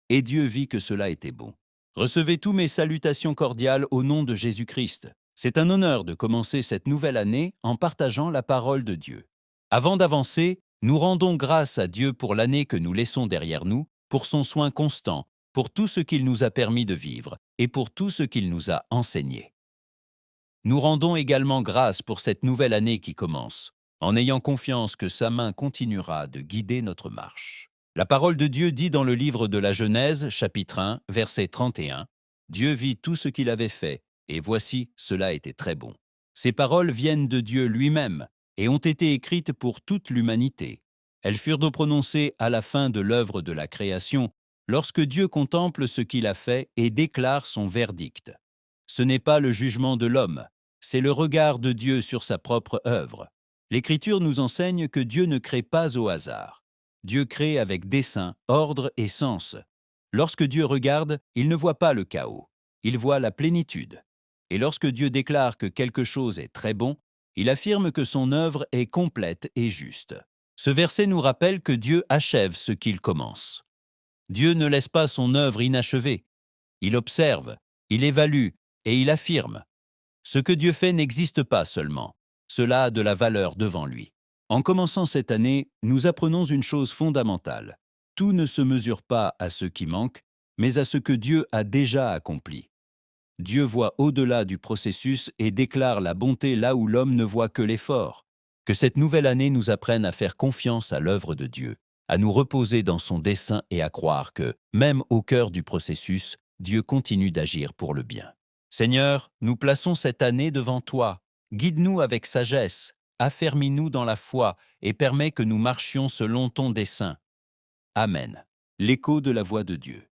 et Dieu vit que cela était bon. Recevez tous mes salutations cordiales au nom de Jésus-Christ. C'est un honneur de commencer cette nouvelle année en partageant la parole de Dieu. Avant d'avancer, nous rendons grâce à Dieu pour l'année que nous laissons derrière nous, pour son soin constant, pour tout ce qu'il nous a permis de vivre et pour tout ce qu'il nous a enseigné. Nous rendons également grâce pour cette nouvelle année qui commence, en ayant confiance que sa main continuera de guider notre marche. La parole de Dieu dit dans le livre de la Genèse, chapitre 1, verset 31, « Dieu vit tout ce qu'il avait fait, et voici, cela était très bon. » Ces paroles viennent de Dieu lui-même et ont été écrites pour toute l'humanité. Elles furent donc prononcées à la fin de l'œuvre de la création, lorsque Dieu contemple ce qu'il a fait et déclare son verdict. Ce n'est pas le jugement de l'homme, c'est le regard de Dieu sur sa propre œuvre. L'Écriture nous enseigne que Dieu ne crée pas au hasard. Dieu crée avec dessein, ordre et sens. Lorsque Dieu regarde, il ne voit pas le chaos, il voit la plénitude. Et lorsque Dieu déclare que quelque chose est très bon, il affirme que son œuvre est complète et juste. Ce verset nous rappelle que Dieu achève ce qu'il commence. Dieu ne laisse pas son œuvre inachevée. Il observe, il évalue et il affirme. Ce que Dieu fait n'existe pas seulement, cela a de la valeur devant lui. En commençant cette année, nous apprenons une chose fondamentale. Tout ne se mesure pas à ce qui manque, mais à ce que Dieu a déjà accompli. Dieu voit au-delà du processus et déclare la bonté là où l'homme ne voit que l'effort. Que cette nouvelle année nous apprenne à faire confiance à l'œuvre de Dieu, à nous reposer dans son dessein et à croire que, même au cœur du processus, Dieu continue d'agir pour le bien. Seigneur, nous plaçons cette année devant toi. Guide-nous avec sagesse, affermis-nous dans la foi et permets que nous marchions selon ton dessein. Amen. L'écho de la voix de Dieu.